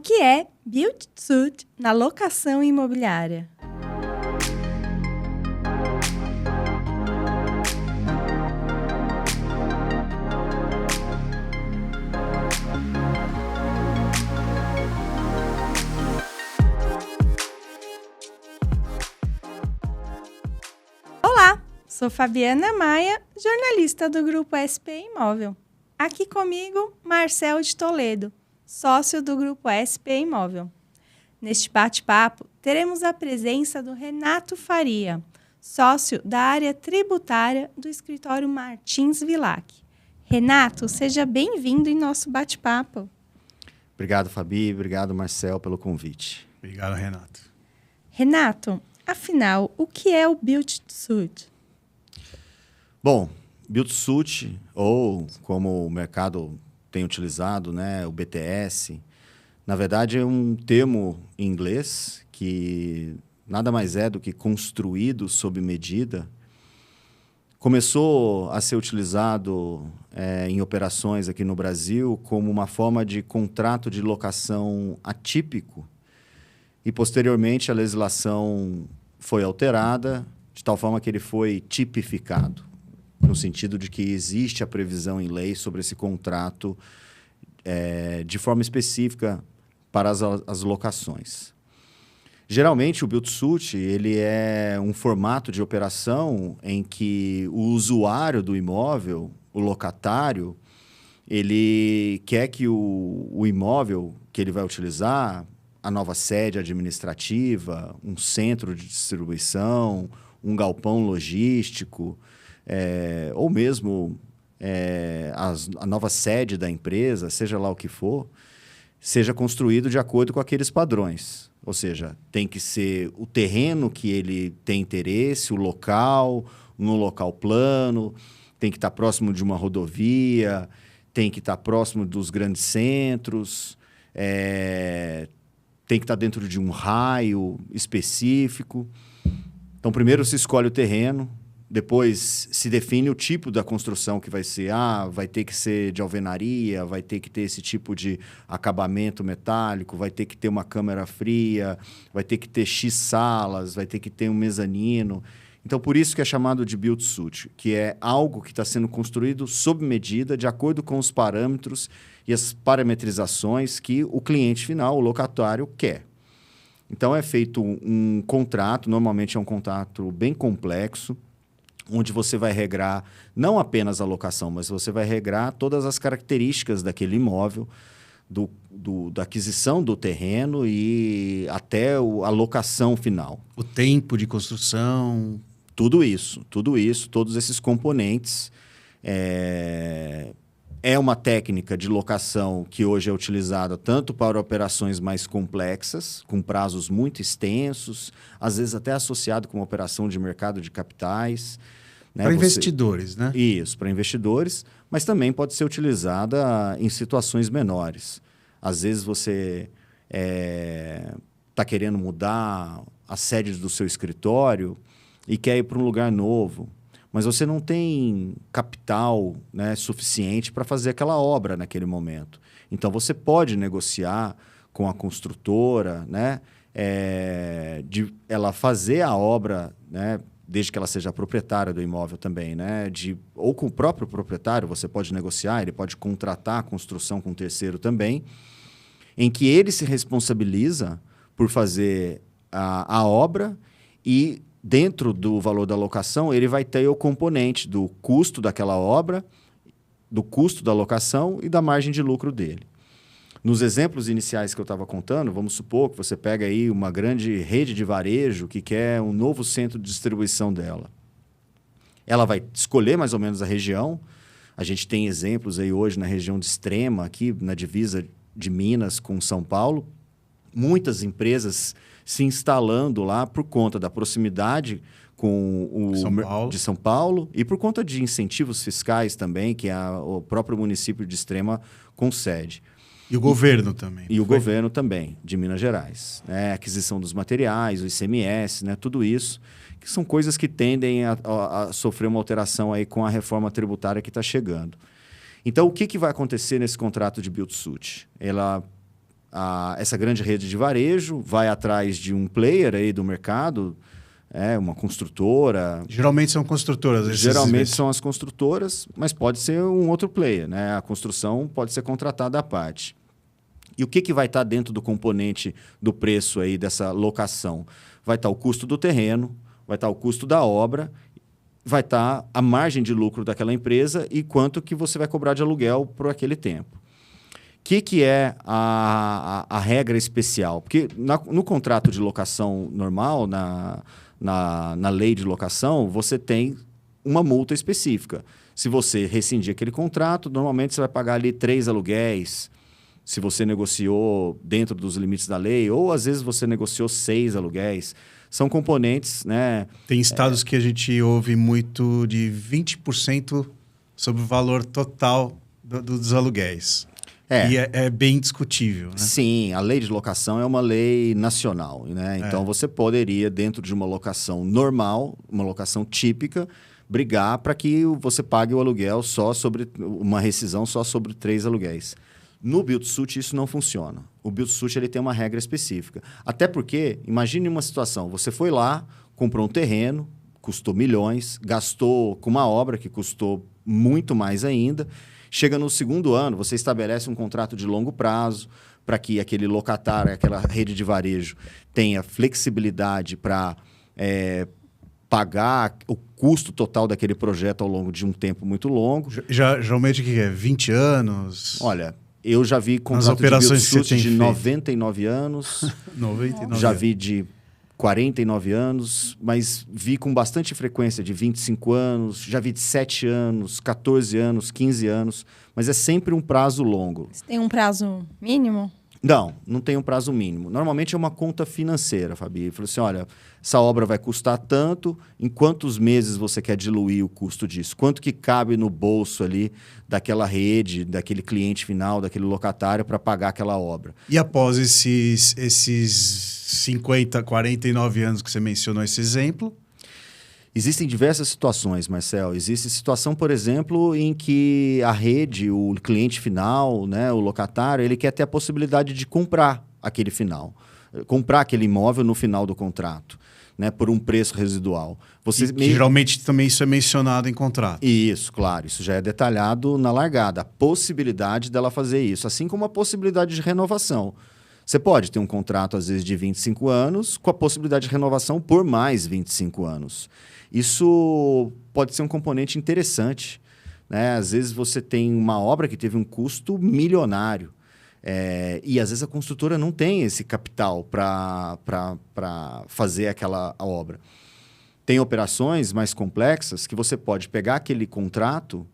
que é build-to-suit na locação imobiliária? Olá, sou Fabiana Maia, jornalista do Grupo SP Imóvel. Aqui comigo, Marcel de Toledo, sócio do Grupo SP Imóvel. Neste bate-papo, teremos a presença do Renato Faria, sócio da área tributária do escritório Martins Vilac. Renato, seja bem-vindo em nosso bate-papo. Obrigado, Fabi. Obrigado, Marcel, pelo convite. Obrigado, Renato. Renato, afinal, o que é o build-to-suit? Bom, build-to-suit, ou como o mercado tem utilizado, né, o BTS, na verdade é um termo em inglês que nada mais é do que construído sob medida. Começou a ser utilizado em operações aqui no Brasil como uma forma de contrato de locação atípico e, posteriormente, a legislação foi alterada de tal forma que ele foi tipificado, no sentido de que existe a previsão em lei sobre esse contrato de forma específica para as locações. Geralmente, o build-to-suit ele é um formato de operação em que o usuário do imóvel, o locatário, ele quer que o imóvel que ele vai utilizar, a nova sede administrativa, um centro de distribuição, um galpão logístico, ou mesmo a nova sede da empresa, seja lá o que for, seja construído de acordo com aqueles padrões. Ou seja, tem que ser o terreno que ele tem interesse, o local, no local plano, tem que estar próximo de uma rodovia, tem que estar próximo dos grandes centros, tem que estar dentro de um raio específico. Então, primeiro se escolhe o terreno, depois se define o tipo da construção que vai ser. Vai ter que ser de alvenaria, vai ter que ter esse tipo de acabamento metálico, vai ter que ter uma câmara fria, vai ter que ter X salas, vai ter que ter um mezanino. Então, por isso que é chamado de build-to-suit, que é algo que está sendo construído sob medida, de acordo com os parâmetros e as parametrizações que o cliente final, o locatário, quer. Então, é feito um contrato, normalmente é um contrato bem complexo, onde você vai regrar não apenas a locação, mas você vai regrar todas as características daquele imóvel, da aquisição do terreno e até a locação final. O tempo de construção. Tudo isso, todos esses componentes. É uma técnica de locação que hoje é utilizada tanto para operações mais complexas, com prazos muito extensos, às vezes até associado com uma operação de mercado de capitais. Né? Para investidores, né? Isso, para investidores, mas também pode ser utilizada em situações menores. Às vezes você está querendo mudar a sede do seu escritório e quer ir para um lugar novo, mas você não tem capital, né, suficiente para fazer aquela obra naquele momento. Então, você pode negociar com a construtora, né, de ela fazer a obra, né, desde que ela seja a proprietária do imóvel também, né, ou com o próprio proprietário, você pode negociar, ele pode contratar a construção com um terceiro também, em que ele se responsabiliza por fazer a obra e dentro do valor da locação, ele vai ter o componente do custo daquela obra, do custo da locação e da margem de lucro dele. Nos exemplos iniciais que eu estava contando, vamos supor que você pega aí uma grande rede de varejo que quer um novo centro de distribuição dela. Ela vai escolher mais ou menos a região. A gente tem exemplos aí hoje na região de Extrema, aqui na divisa de Minas com São Paulo. Muitas empresas se instalando lá por conta da proximidade com de São Paulo e por conta de incentivos fiscais também, que o próprio município de Extrema concede. E o governo também. E o governo também, de Minas Gerais. Aquisição dos materiais, o ICMS, né, tudo isso, que são coisas que tendem a sofrer uma alteração aí com a reforma tributária que está chegando. Então, o que vai acontecer nesse contrato de build-to-suit? essa grande rede de varejo, vai atrás de um player aí do mercado, uma construtora. Geralmente são construtoras. Geralmente são as construtoras, mas pode ser um outro player, né? A construção pode ser contratada à parte. E o que vai estar dentro do componente do preço aí dessa locação? Vai estar o custo do terreno, vai estar o custo da obra, vai estar a margem de lucro daquela empresa e quanto que você vai cobrar de aluguel por aquele tempo. O que é a regra especial? Porque no contrato de locação normal, na lei de locação, você tem uma multa específica. Se você rescindir aquele contrato, normalmente você vai pagar ali 3 aluguéis, se você negociou dentro dos limites da lei, ou às vezes você negociou 6 aluguéis. São componentes, né? Tem estados que a gente ouve muito de 20% sobre o valor total dos aluguéis. E é bem discutível, né? Sim, a lei de locação é uma lei nacional, né? Então você poderia, dentro de uma locação normal, uma locação típica, brigar para que você pague o aluguel só sobre uma rescisão só sobre 3 aluguéis. No build-to-suit isso não funciona. O build-to-suit ele tem uma regra específica. Até porque, imagine uma situação, você foi lá, comprou um terreno, custou milhões, gastou com uma obra que custou muito mais ainda. Chega no segundo ano, você estabelece um contrato de longo prazo para que aquele locatário, aquela rede de varejo tenha flexibilidade para pagar o custo total daquele projeto ao longo de um tempo muito longo. Geralmente o que é? 20 anos? Olha, eu já vi contrato de build-to-suit de 99 anos, 99 já vi de 49 anos, mas vi com bastante frequência de 25 anos, já vi de 7 anos, 14 anos, 15 anos, mas é sempre um prazo longo. Você tem um prazo mínimo? Não tem um prazo mínimo. Normalmente é uma conta financeira, Fabi. Falou assim, olha, essa obra vai custar tanto, em quantos meses você quer diluir o custo disso? Quanto que cabe no bolso ali daquela rede, daquele cliente final, daquele locatário para pagar aquela obra? E após esses 50, 49 anos que você mencionou esse exemplo? Existem diversas situações, Marcel. Existe situação, por exemplo, em que a rede, o cliente final, né, o locatário, ele quer ter a possibilidade de comprar aquele final, comprar aquele imóvel no final do contrato, né, por um preço residual. Geralmente também isso é mencionado em contrato. Isso, claro. Isso já é detalhado na largada. A possibilidade dela fazer isso, assim como a possibilidade de renovação. Você pode ter um contrato, às vezes, de 25 anos, com a possibilidade de renovação por mais 25 anos. Isso pode ser um componente interessante, né? Às vezes você tem uma obra que teve um custo milionário e às vezes a construtora não tem esse capital para fazer aquela obra. Tem operações mais complexas que você pode pegar aquele contrato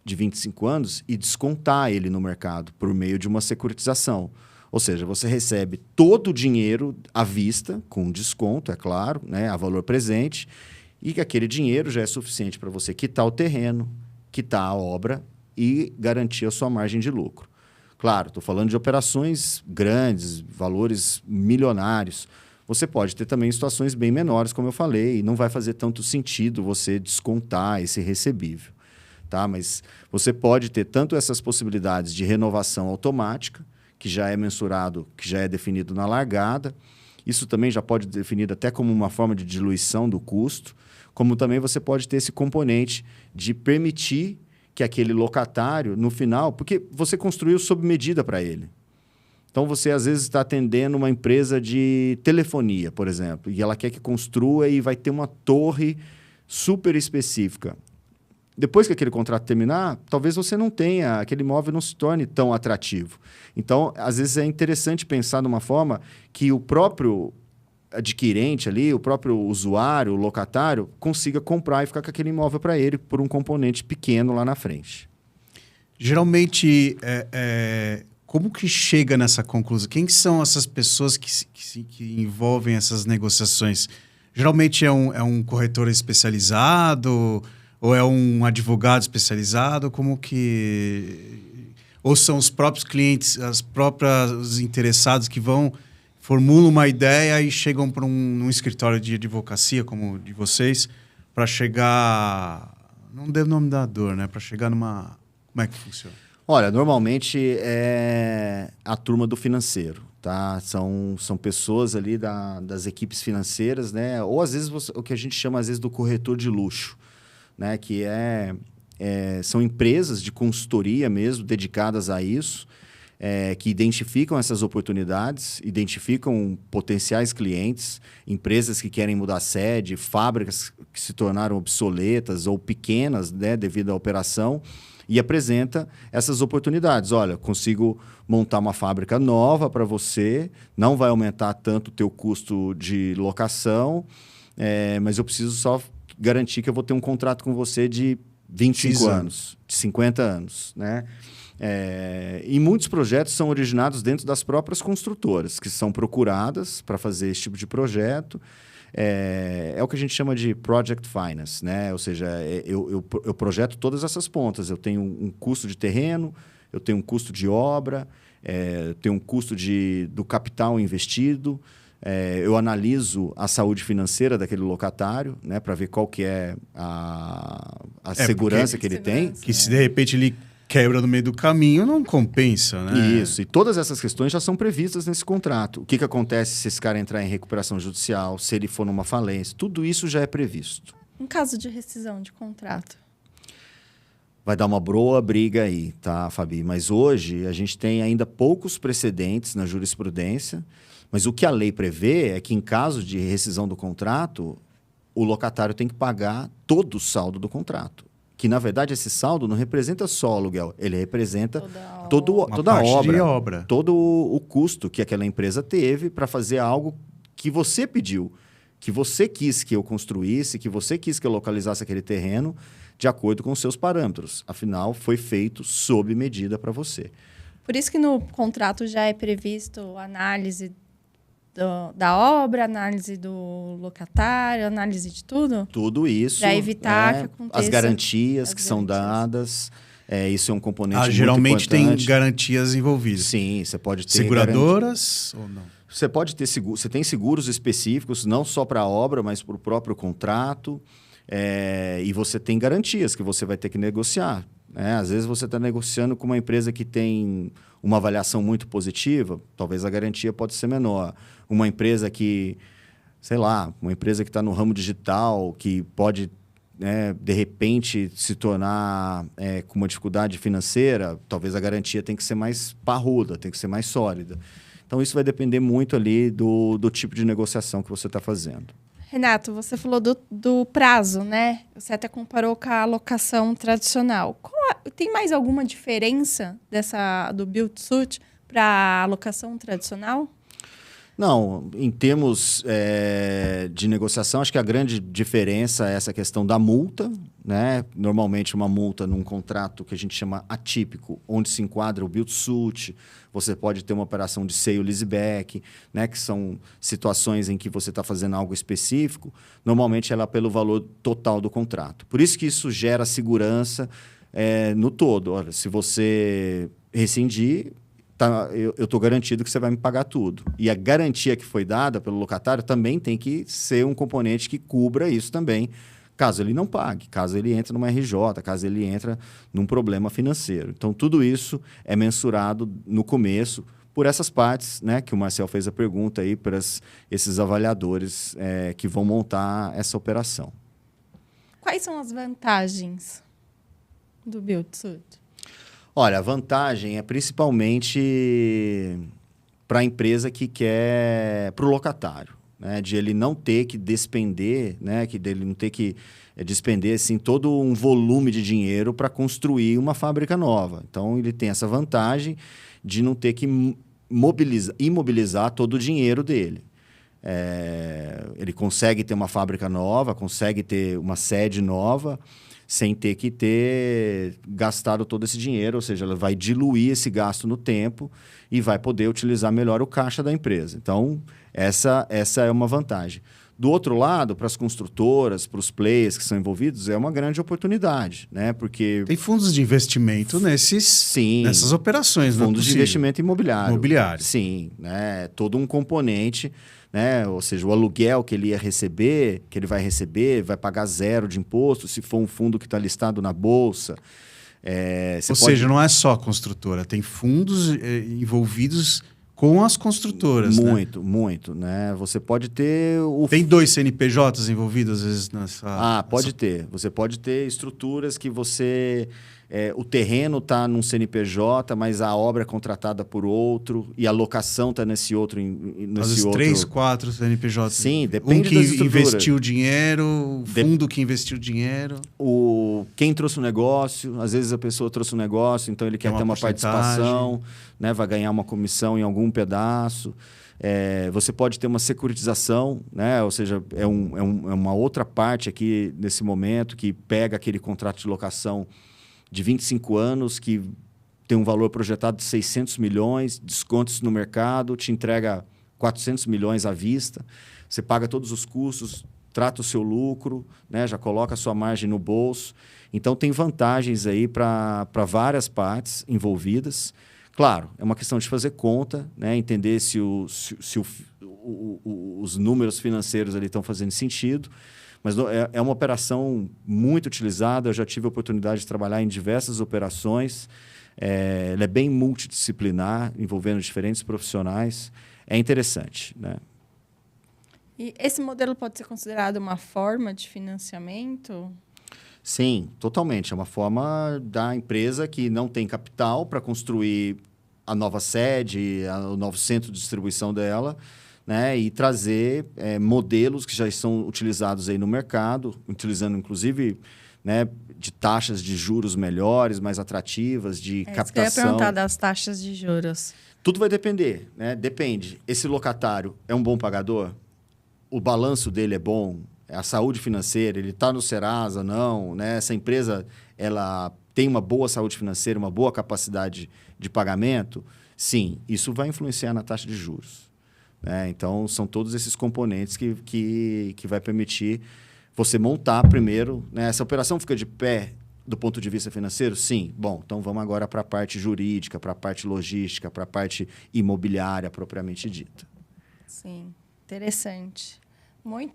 de 25 anos e descontar ele no mercado por meio de uma securitização. Ou seja, você recebe todo o dinheiro à vista, com desconto, é claro, né, a valor presente, e que aquele dinheiro já é suficiente para você quitar o terreno, quitar a obra e garantir a sua margem de lucro. Claro, estou falando de operações grandes, valores milionários. Você pode ter também situações bem menores, como eu falei, e não vai fazer tanto sentido você descontar esse recebível. Tá? Mas você pode ter tanto essas possibilidades de renovação automática, que já é mensurado, que já é definido na largada. Isso também já pode ser definido até como uma forma de diluição do custo, como também você pode ter esse componente de permitir que aquele locatário, no final, porque você construiu sob medida para ele. Então, você às vezes está atendendo uma empresa de telefonia, por exemplo, e ela quer que construa e vai ter uma torre super específica. Depois que aquele contrato terminar, talvez você não tenha, aquele imóvel não se torne tão atrativo. Então, às vezes é interessante pensar de uma forma que o próprio adquirente ali, o próprio usuário, o locatário, consiga comprar e ficar com aquele imóvel para ele por um componente pequeno lá na frente. Geralmente, como que chega nessa conclusão? Quem são essas pessoas que envolvem essas negociações? Geralmente é um corretor especializado ou é um advogado especializado? Como que... Ou são os próprios clientes, as próprias interessados que formulam uma ideia e chegam para um escritório de advocacia como o de vocês para chegar... Não denominador, né? Para chegar numa... Como é que funciona? Olha, normalmente é a turma do financeiro, tá? São pessoas ali das equipes financeiras, né? Ou às vezes o que a gente chama às vezes do corretor de luxo, né? Que são empresas de consultoria mesmo dedicadas a isso, que identificam essas oportunidades, identificam potenciais clientes, empresas que querem mudar sede, fábricas que se tornaram obsoletas ou pequenas, né, devido à operação, e apresenta essas oportunidades. Olha, consigo montar uma fábrica nova para você, não vai aumentar tanto o teu custo de locação, mas eu preciso só garantir que eu vou ter um contrato com você de 25 anos, de 50 anos, né? E muitos projetos são originados dentro das próprias construtoras, que são procuradas para fazer esse tipo de projeto. É o que a gente chama de project finance, né? Ou seja, eu projeto todas essas pontas. Eu tenho um custo de terreno, eu tenho um custo de obra, eu tenho um custo do capital investido, eu analiso a saúde financeira daquele locatário, né? Para ver qual que é a segurança que ele tem. Que se de repente ele quebra no meio do caminho, não compensa, né? Isso, e todas essas questões já são previstas nesse contrato. O que acontece se esse cara entrar em recuperação judicial, se ele for numa falência, tudo isso já é previsto. Em caso de rescisão de contrato? Vai dar uma boa briga aí, tá, Fabi? Mas hoje a gente tem ainda poucos precedentes na jurisprudência, mas o que a lei prevê é que em caso de rescisão do contrato, o locatário tem que pagar todo o saldo do contrato. Que, na verdade, esse saldo não representa só o aluguel, ele representa toda a obra, todo o custo que aquela empresa teve para fazer algo que você pediu, que você quis que eu construísse, que você quis que eu localizasse aquele terreno de acordo com os seus parâmetros. Afinal, foi feito sob medida para você. Por isso que no contrato já é previsto análise da obra, análise do locatário, análise de tudo? Tudo isso. Para evitar que aconteça... As garantias que são dadas, isso é um componente muito geralmente importante. Tem garantias envolvidas. Sim, você pode ter... Seguradoras ou não? Você pode ter seguro, você tem seguros específicos, não só para a obra, mas para o próprio contrato. E você tem garantias que você vai ter que negociar. Às vezes você está negociando com uma empresa que tem uma avaliação muito positiva, talvez a garantia pode ser menor. Uma empresa que, sei lá, uma empresa que está no ramo digital, que pode, de repente, se tornar com uma dificuldade financeira, talvez a garantia tem que ser mais parruda, tem que ser mais sólida. Então, isso vai depender muito ali do tipo de negociação que você está fazendo. Renato, você falou do prazo, né? Você até comparou com a locação tradicional. Tem mais alguma diferença do build-to-suit para a locação tradicional? Não, em termos de negociação, acho que a grande diferença é essa questão da multa, né? Normalmente uma multa num contrato que a gente chama atípico, onde se enquadra o build-to-suit, você pode ter uma operação de sale leaseback, né? Que são situações em que você está fazendo algo específico, normalmente ela é pelo valor total do contrato. Por isso que isso gera segurança no todo. Olha, se você rescindir, eu estou garantido que você vai me pagar tudo. E a garantia que foi dada pelo locatário também tem que ser um componente que cubra isso também, caso ele não pague, caso ele entre numa RJ, caso ele entre num problema financeiro. Então, tudo isso é mensurado no começo por essas partes, né, que o Marcel fez a pergunta aí, para esses avaliadores que vão montar essa operação. Quais são as vantagens do build-to-suit? Olha, a vantagem é principalmente para a empresa que quer, para o locatário, né? De ele não ter que despender, né? Dele não ter que despender assim, todo um volume de dinheiro para construir uma fábrica nova. Então, ele tem essa vantagem de não ter que imobilizar todo o dinheiro dele. Ele consegue ter uma fábrica nova, consegue ter uma sede nova, sem ter que ter gastado todo esse dinheiro, ou seja, ela vai diluir esse gasto no tempo e vai poder utilizar melhor o caixa da empresa. Então, essa é uma vantagem. Do outro lado, para as construtoras, para os players que são envolvidos, é uma grande oportunidade, né? Porque... Tem fundos de investimento nessas operações, não é fundos de investimento imobiliário. Imobiliário. Sim, né? Todo um componente, né? Ou seja, o aluguel que ele ia receber, que ele vai receber, vai pagar 0 de imposto, se for um fundo que está listado na Bolsa. Ou seja, não é só a construtora, tem fundos envolvidos com as construtoras. Muito, né? Você pode ter... Tem 2 CNPJs envolvidos, às vezes, nessa... Pode ter. Você pode ter estruturas que você... o terreno está num CNPJ, mas a obra é contratada por outro e a locação está nesse outro... Às vezes 3, 4 CNPJs. Sim, depende que das estruturas. investiu dinheiro, o fundo que investiu dinheiro. Quem trouxe o negócio, às vezes a pessoa trouxe um negócio, então ele quer ter uma participação, né? Vai ganhar uma comissão em algum pedaço. Você pode ter uma securitização, né? Ou seja, é uma outra parte aqui nesse momento que pega aquele contrato de locação de 25 anos, que tem um valor projetado de 600 milhões, descontos no mercado, te entrega 400 milhões à vista, você paga todos os custos, trata o seu lucro, né? Já coloca a sua margem no bolso. Então, tem vantagens aí para várias partes envolvidas. Claro, é uma questão de fazer conta, né? Entender se os números financeiros ali estão fazendo sentido. Mas é uma operação muito utilizada. Eu já tive a oportunidade de trabalhar em diversas operações. Ela é bem multidisciplinar, envolvendo diferentes profissionais. É interessante, né? E esse modelo pode ser considerado uma forma de financiamento? Sim, totalmente. É uma forma da empresa que não tem capital para construir a nova sede, o novo centro de distribuição dela, né, e trazer modelos que já estão utilizados aí no mercado, utilizando inclusive, né, de taxas de juros melhores, mais atrativas, de captação. Isso que eu ia perguntar das taxas de juros. Tudo vai depender, né? Depende. Esse locatário é um bom pagador? O balanço dele é bom? A saúde financeira, ele está no Serasa, não, né? Essa empresa, ela tem uma boa saúde financeira, uma boa capacidade de pagamento? Sim, isso vai influenciar na taxa de juros. Então, são todos esses componentes que vai permitir você montar primeiro. Né? Essa operação fica de pé do ponto de vista financeiro? Sim. Bom, então vamos agora para a parte jurídica, para a parte logística, para a parte imobiliária propriamente dita. Sim, interessante.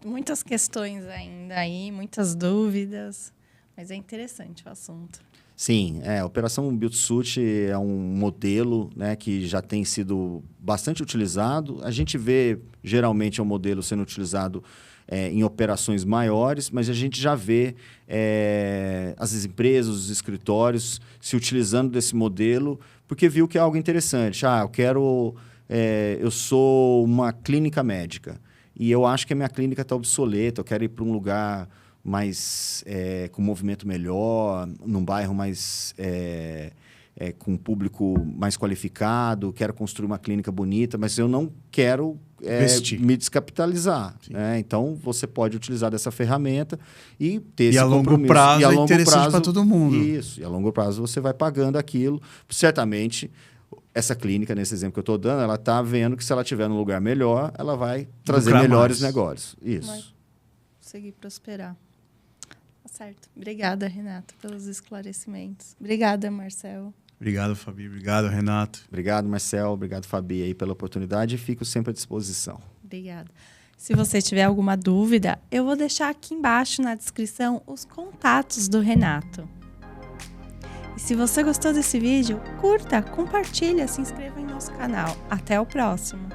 Muitas questões ainda aí, muitas dúvidas, mas é interessante o assunto. Sim, a Operação Build-to-Suit é um modelo, né, que já tem sido bastante utilizado. A gente vê, geralmente, é um modelo sendo utilizado em operações maiores, mas a gente já vê as empresas, os escritórios se utilizando desse modelo porque viu que é algo interessante. Eu sou uma clínica médica e eu acho que a minha clínica está obsoleta, eu quero ir para um lugar mais com movimento melhor, num bairro mais com um público mais qualificado, quero construir uma clínica bonita, mas eu não quero me descapitalizar. Né? Então, você pode utilizar dessa ferramenta e ter esse compromisso. Prazo, e a longo prazo para todo mundo. Isso, e a longo prazo você vai pagando aquilo. Certamente, essa clínica, nesse exemplo que eu estou dando, ela está vendo que se ela estiver num lugar melhor, ela vai trazer melhores negócios. Isso. Vai conseguir prosperar. Certo. Obrigada, Renato, pelos esclarecimentos. Obrigada, Marcel. Obrigado, Fabi. Obrigado, Renato. Obrigado, Marcel. Obrigado, Fabi, aí pela oportunidade e fico sempre à disposição. Obrigada. Se você tiver alguma dúvida, eu vou deixar aqui embaixo na descrição os contatos do Renato. E se você gostou desse vídeo, curta, compartilha, se inscreva em nosso canal. Até o próximo!